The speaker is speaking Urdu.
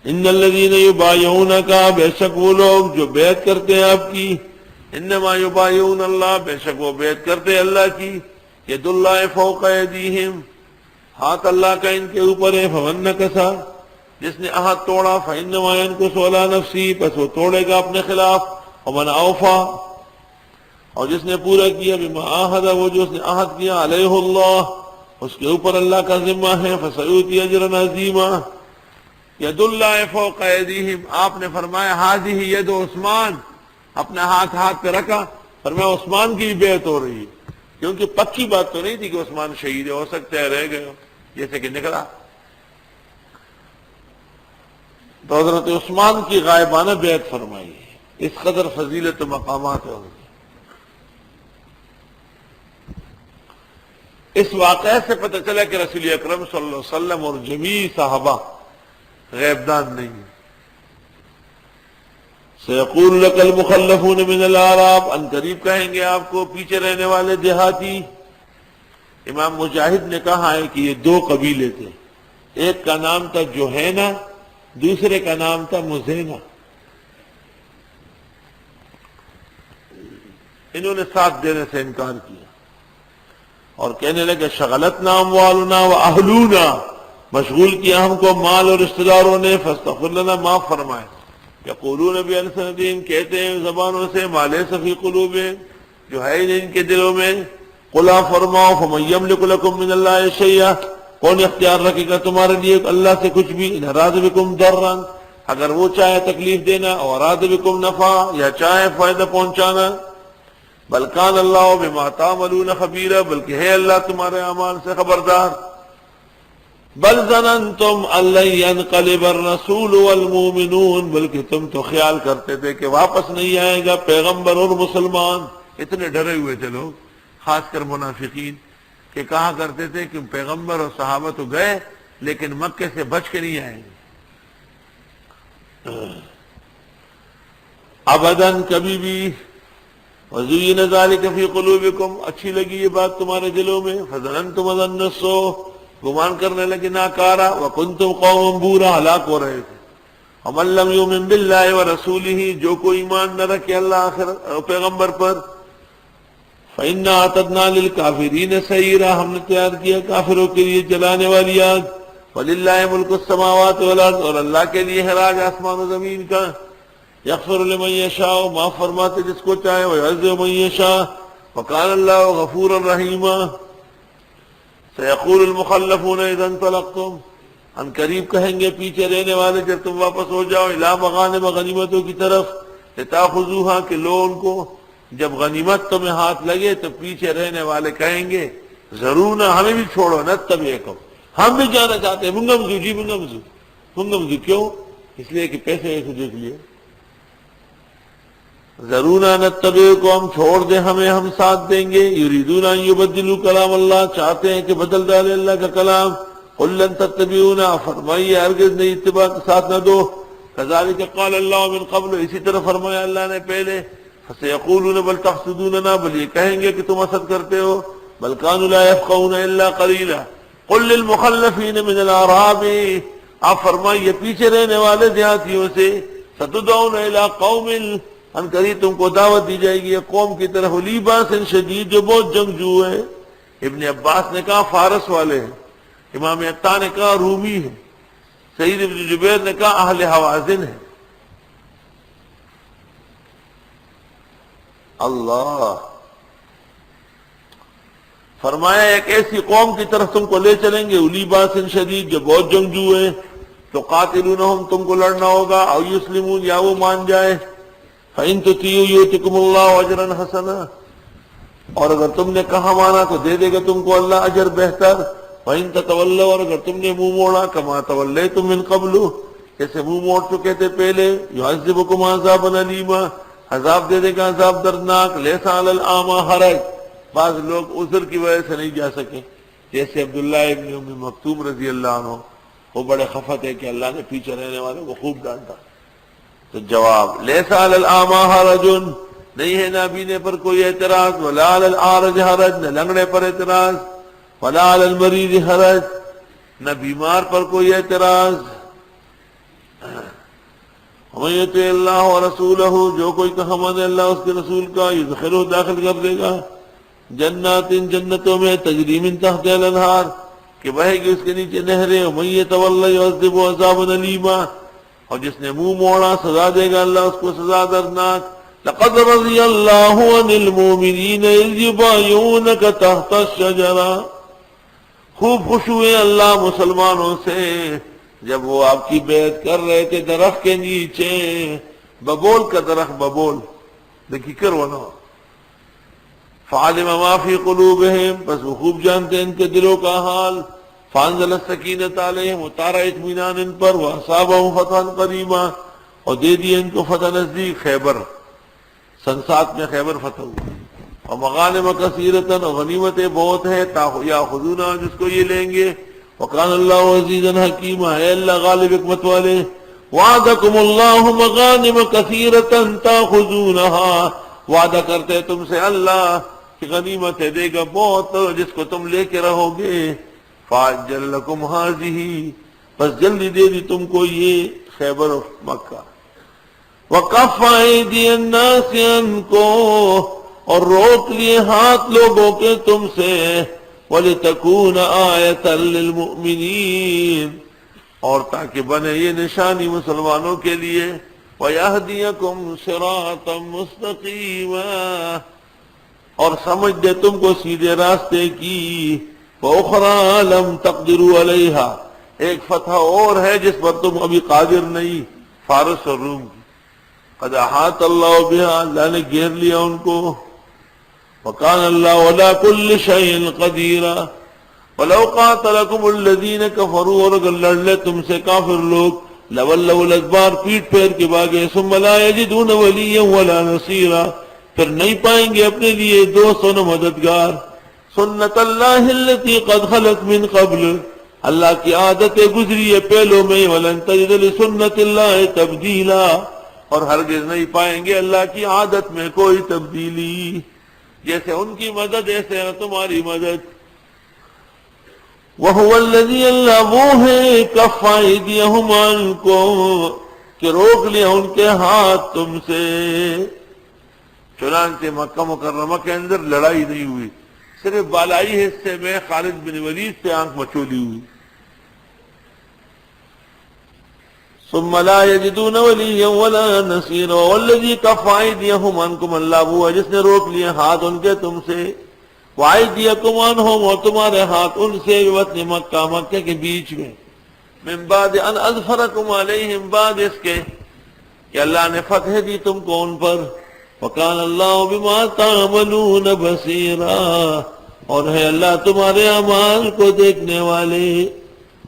ان الذین یبایعونک، بے شک وہ لوگ جو بیعت کرتے ہیں آپ کی، انما یبایعون اللہ، بے شک وہ بیعت کرتے ہیں اللہ کی، ید اللہ فوق ایدیہم، ہاتھ اللہ کا ان کے اوپر ہے، فمن نکثا، جس نے عہد توڑا، فانما ینکث علی نفسہ، پس وہ توڑے گا اپنے خلاف، ومن اوفا، اور جس نے پورا کیا، بما عاہد، وہ جو اس نے عہد کیا، علیہ اللہ، اس کے اوپر اللہ کا ذمہ ہے، فسیؤتی اجرا عظیما، ید اللہ فوق ایدیہم، آپ نے فرمایا ہذہ ید عثمان، اپنا ہاتھ پہ رکھا، فرمایا عثمان کی بھی بیعت ہو رہی ہے، کیونکہ پکی بات تو نہیں تھی کہ عثمان شہید ہو سکتا ہے رہ گئے، جیسے کہ نکلا تو حضرت عثمان کی غائبانہ بیعت فرمائی ہے، اس قدر فضیلت و مقامات ہے۔ اس واقعے سے پتہ چلا کہ رسول اکرم صلی اللہ علیہ وسلم اور جمیع صحابہ غیبدان نہیں ہیں۔ سیقول لک المخلفون من الاعراب، ان قریب کہیں گے آپ کو پیچھے رہنے والے دیہاتی۔ امام مجاہد نے کہا ہے کہ یہ دو قبیلے تھے، ایک کا نام تھا جوہینہ، دوسرے کا نام تھا مزینہ۔ انہوں نے ساتھ دینے سے انکار کیا اور کہنے لگے شغلتنا اموالنا واہلونا، مشغول کیا ہم کو مال اور رشتہ داروں نے، فاستغفر لنا، معاف فرمائے۔ یقولون بألسنتہم، کہتے ہیں زبانوں سے، ما لیس فی قلوبہم، جو ہے ان کے دلوں میں۔ قل فرماؤ، فمن یملک لکم من اللہ شیئا، کون اختیار رکھے گا تمہارے لیے اللہ سے کچھ بھی، ان اراد بکم ضرا، اگر وہ چاہے تکلیف دینا، اور اراد بکم نفع، یا چاہے فائدہ پہنچانا۔ بل کان اللہ بما تعملون خبیرا، بلکہ ہے اللہ تمہارے اعمال سے خبردار۔ بل ظننتم ان لن ينقلب الرسول والمؤمنون، بلکہ تم تو خیال کرتے تھے کہ واپس نہیں آئے گا پیغمبر اور مسلمان۔ اتنے ڈرے ہوئے تھے لوگ، خاص کر منافقین، کہ کہا کرتے تھے کہ پیغمبر اور صحابہ تو گئے لیکن مکے سے بچ کے نہیں آئیں گے ابداً، کبھی بھی۔ وَزُيِّنَ ذَلِكَ فِي قُلُوبِكُمْ، اچھی لگی یہ بات تمہارے دلوں میں، فَظَنَنْتُمْ ظَنَّ السَّوْءِ، گمان کرنے لگے ناکارہ، وَكُنْتُمْ قَوْمًا بُورًا، ہلاک ہو رہے تھے۔ وَمَن لَّمْ يُؤْمِن بِاللَّهِ وَرَسُولِهِ، جو کوئی ایمان نہ رکھے اللہ آخر پیغمبر پر، فَإِنَّا أَعْتَدْنَا لِلْكَافِرِينَ سَعِيرًا، ہم نے تیار کیا کافروں کے لیے جلانے والی آگ۔ وَلِلَّهِ مُلْكُ السَّمَاوَاتِ وَالْأَرْضِ، اور اللہ کے لیے ہے راج آسمان و زمین کا۔ یغفر لمن یشاء، معاف فرماتے جس کو چاہے، ویعذب من یشاء، وکان اللہ غفورا رحیما۔ سیقول المخلفون اذا انطلقتم، ان قریب کہیں گے پیچھے رہنے والے جب تم واپس ہو جاؤ، الی مغانم، غنیمتوں کی طرف، لتاخذوها، کہ لو ان کو، جب غنیمت تمہیں ہاتھ لگے تو پیچھے رہنے والے کہیں گے ضرونا، ہمیں بھی چھوڑو، نتبعکم، ہم بھی جانا چاہتے ہیں، منگمزو جی منگمزو۔ منگمزو کیوں؟ اس لیے کہ پیسے ایسے دیکھ لیے، ضرونا نتبعکم، ہم چھوڑ دیں ہمیں، ہم ساتھ دیں گے۔ یریدون ان یبدلوا کلام اللہ، چاہتے ہیں کہ بدل ڈالے اللہ کا کلام۔ قل لن تتبعونا، فرمائیے ہرگز نہیں اتباع ساتھ نہ دو۔ کذالک قال اللہ من قبل، اسی طرح فرمایا اللہ نے پہلے۔ فسیقولون بل تحسدوننا، بل یہ کہیں گے کہ تم حسد کرتے ہو۔ بل كانوا لا يفقهون الا قليلا۔ قل للمخلفین من الاعراب، آپ فرمائیے پیچھے رہنے والے دیہاتیوں سے، ستدعون الى قوم، ان قریب تم کو دعوت دی جائے گی قوم کی طرف، اولی باس شدید، جو بہت جنگجو ہے۔ ابن عباس نے کہا فارس والے ہیں، امام عطا نے کہا رومی ہیں، سعید ابن جبیر نے کہا اہل حوازن ہیں۔ اللہ فرمایا ایک ایسی قوم کی طرف تم کو لے چلیں گے، اولی باس شدید، جو بہت جنگجو ہے، تو قاتلونہم، تم کو لڑنا ہوگا، او یسلمون، یا وہ مان جائے۔ فَإِن تُطِيعُوا يُؤْتِكُمُ اللَّهُ أَجْرًا حَسَنًا، اور اگر تم نے کہا مانا تو دے دے گا تم کو اللہ اجر بہتر۔ وَإِن تَتَوَلَّوْا، اور اگر تم نے منہ موڑا، كَمَا تَوَلَّيْتُم مِّن قَبْلُ، جیسے منہ موڑ چکے تھے پہلے، يُعَذِّبُكُمْ عَذَابًا أَلِيمًا، عذاب دے دے گا عذاب دردناک۔ لَيْسَ عَلَى الْأَعْمَىٰ حَرَجٌ، بعض لوگ عذر کی وجہ سے نہیں جا سکے، جیسے عبداللہ ابن ام مکتوم رضی اللہ عنہ، وہ بڑے خفت ہے کہ اللہ نے پیچھے رہنے والوں کو خوب ڈانٹا۔ تو جواب، لیس علی الاعمى حرج، نہیں ہے نابینے پر کوئی اعتراض، ولا علی الاعرج حرج، نہ لنگڑے پر اعتراض، ولا علی المریض حرج، نہ بیمار پر کوئی اعتراض۔ ومن یطع اللہ ورسولہ، جو کوئی کہا مانے اللہ اس کے رسول کا، یدخلہ داخل کر دے گا جنات، جنتوں میں، تجری من تحتها الانہار، کہ بہے گی اس کے نیچے نہریں، ومن یتولی یعذبہ عذابا الیما، اور جس نے منہ موڑا سزا دے گا اللہ اس کو سزا دردناک۔ لقد رضی اللہ عن المؤمنین اذ یبایعونک تحت الشجرہ، خوب خوش ہوئے اللہ مسلمانوں سے جب وہ آپ کی بیعت کر رہے تھے درخت کے نیچے، ببول کا درخت، ببول دیکھی کر وہ نہ، فعلم ما فی قلوبہم، بس وہ خوب جانتے ہیں ان کے دلوں کا حال، فانزل السکینۃ علیہم، اتارا اطمینان ان پر، واصابہم فتحا قریبا، اور دے دیا ان کو فتح نزدیک، خیبر، سن 7 میں خیبر فتح ہوا، اور مغانم کثیرۃ، اور غنیمتیں بہت ہیں، یاخذونہا، جس کو یہ لیں گے، وکان اللہ عزیزا حکیما، ہے اللہ غالب حکمت والے۔ وعدکم اللہ مغانم کثیرۃ تاخذونہا، وعدہ کرتے تم سے اللہ کہ غنیمتیں دے گا بہت جس کو تم لے کے رہو گے، فعجل لکم ہذہ، بس جلدی دے دی تم کو یہ خیبر مکہ، وکف ایدی الناس عنکم، اور روک لیے ہاتھ لوگوں کے تم سے، وَلِتَكُونَ آیَةً لِّلْمُؤْمِنِينَ، اور تاکہ بنے یہ نشانی مسلمانوں کے لیے، وَيَهْدِيَكُمْ صِرَاطًا مُسْتَقِيمًا، اور سمجھ دے تم کو سیدھے راستے کی، وَأُخْرَىٰ لَمْ تَقْدِرُوا عَلَيْهَا، ایک فتح اور ہے جس پر تم ابھی قادر نہیں، فارس اور روم کی، قَدْ أَحَاطَ اللَّهُ بِهَا، اللہ نے گھیر لیا ان کو، وَكَانَ اللَّهُ عَلَىٰ كُلِّ شَيْءٍ قَدِيرًا، وَلَوْ قَاتَلَكُمُ الَّذِينَ كَفَرُوا، اور اگر لڑ لے تم سے کافر لوگ، لَوَلَّوُا الْأَدْبَارَ، پیٹ پھیر کے بھاگے، ثُمَّ لَا يَجِدُونَ وَلِيًّا وَلَا نَصِيرًا، پھر نہیں پائیں گے اپنے لیے دوست و مددگار۔ سُنَّتَ اللَّهِ الَّتِي قَدْ خَلَتْ مِن قَبْلُ، اللہ کی عادتیں گزری ہے پہلوں میں، وَلَن تَجِدَ لِسُنَّتِ اللَّهِ تَبْدِيلًا، اور ہرگز نہیں پائیں گے اللہ کی عادت میں کوئی تبدیلی، جیسے ان کی مدد ایسے ہے تمہاری مدد۔ وَهُوَ الَّذِي، اللہ وہ ہے، كَفَّ أَيْدِيَهُمْ عَنكُمْ، کہ روک لیا ان کے ہاتھ تم سے۔ چنانچہ مکہ مکرمہ کے اندر لڑائی نہیں ہوئی، صرف بالائی حصے میں خالد بن ولید سے آنکھ مچولی ہوئی۔ ثم لا يجدون وليا ولا نصيرا، والذي كف ايديهم عنكم، اللہ وہ ہے جس نے روک لیے ہاتھ ان کے تم سے، وايديكم عنهم، اور تمہارے ہاتھ ان سے، بوطن مکہ، مکہ کے بیچ میں، من بعد ان اظفركم عليهم، بعد اس کے کہ اللہ نے فتح دی تم کو ان پر، وكان الله بما تعملون بصيرا، اور ہے اللہ تمہارے اعمال کو دیکھنے والے۔